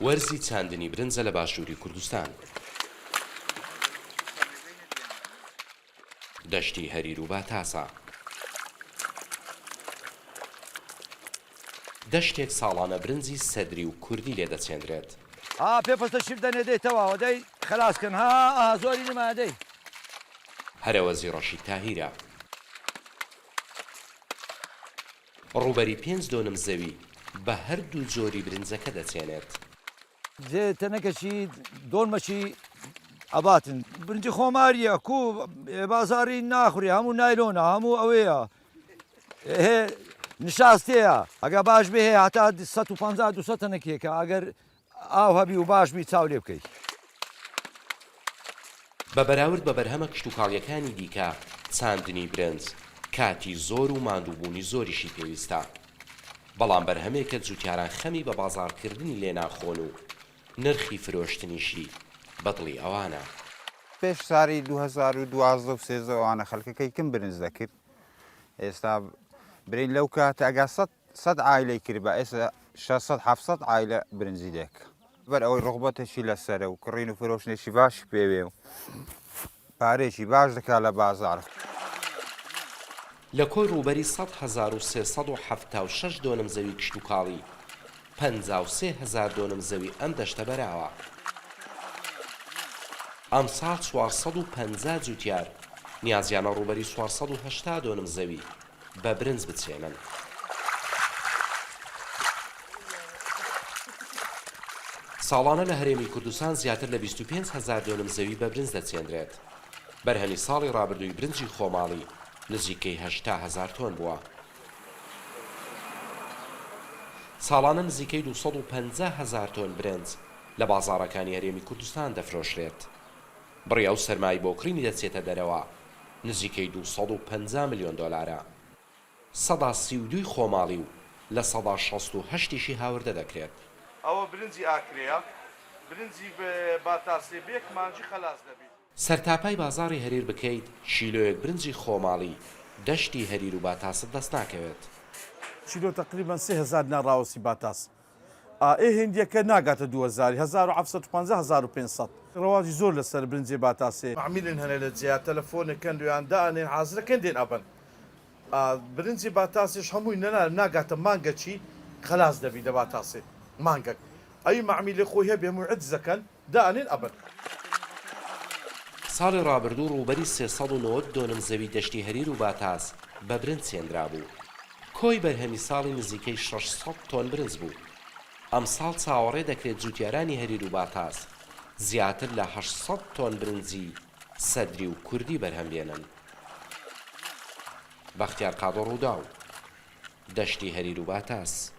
وەرزی چاندنی برنجە لە باشووری کوردستان. دەشتی هەریر و باتاسە. دەشتێک ساڵانە برنجی سەدری و کوردی لێ دەچێندرێت. پێپەستە شیب دەنێدەیتەوە دەی خلاصکن ها زۆری نمادەی. هەرەوەزی ڕەشید تاهیرە. ڕووبەری 5 دۆنم زەوی بە هەردوو جۆری برنجەکە دەچێنێت. تەنەکەشی دۆنمەشی ئەباتن برنجی خۆماریە کو بازاری ناخوری هەموو نایلۆنە هەموو ئەوەیە نشاستەیە ئەگە باش بێ هەیە هەتا 150 تەنەکێکە ئەگەر ئاو هەبی و باش بی چاو لێ بکەیت. بە بەراورد بە بەرهەمە کشتتوکاڵیەکانی دیکە چاندنی برنج کاتی زۆر و ماندووبوونی زۆریشی پێویستە، بەڵام بەرهەمێکە جوتیاران خەمی بە بازاڕکردنی لێ ناخۆن و نرخی فرۆشتنیشی بەدڵی ئەوانە. پێش ساری 2012 و 13 ئەوانە خەڵکەکەی کم برنج دەکرد، ئێستا برین لەو کاتە ئەگا 100 عایلەی کرد بە ئێستا 600-700 عایلە برنجی دێک بەر ئەوەی ڕغبەتێکی لەسەرە و کڕین و فرۆشتنێکی باشی پێوێ و پارێکی باش دەکات لە بازار. لە کۆی ڕووبەری 100,376 دۆنم زەوی کشتتوکاڵی 53,000 دۆنم زەوی ئەم دەشتە بەراوە. ئەمساڵ 450 جوتیار نیازیانە ڕووبەری 480 دۆنم زەوی بە برنج بچێنن. ساڵانە لە هەرێمی کوردستان زیاتر لە 25,000 دۆنم زەوی بە برنج دەچێندرێت. بەرهەمی ساڵی ڕابردووی برنجی خۆماڵی نزیکەی 80,000 تۆن بووە. ساڵانە نزیکەی 250,000 تۆن برنج لە بازاڕەکانی هەرێمی کوردستان دەفرۆشرێت. بڕیا و سەرمای بۆ کڕینی دەچێتە دەرەوە نزیکەی 250 ملیۆن دۆلارە. 132 خۆماڵی و لە 168 هاوردە دەکرێت. ئەوە برنجی ئاکرەیە، برنجی باتاسێ بێک مانجی خەلاص دەبێت. سەرتاپای بازاڕی هەریر بکەیت شیلۆیەک برنجی خۆماڵی دەشتی هەریر و باتاسە دەست ناکەوێت. چیلۆ تقریبان 3000 ناڕاوەسی باتاس. هێندیەکە ناگاتە 2000 1750-1500 ڕەواجی زۆر لەسەر برنجێ باتاسێ. معمیلن هەنە لە جیا تەلەفۆنەکەن دویان دانێن حازرەکەن دێن ئەبن. برنجی باتاسیش هەمووی ناگاتە مانگەچی خەلاص دەبی دە باتاسێ مانگەک. ئەی معمیلی خۆی هەبێ هەمووی عجزەکەن دانێن ئەبن. ساڵی ڕابردوو ڕووبەری 390 دۆنم زەوی دەشتی هەریر و باتاس بە برنج چێندرا بوو. کۆی بەرهەمی ساڵی نزیکەی 600 تۆن برنج بوو. ئەم ساڵ چاوەڕێ دەکرێت جوتیارانی هەریر و باتاس زیاتر لە 800 تۆن برنجی سەدری و کوردی بەرهەم بێنن. بەختیار قادۆ ڕوودا و دەشتی هەریر و باتاس.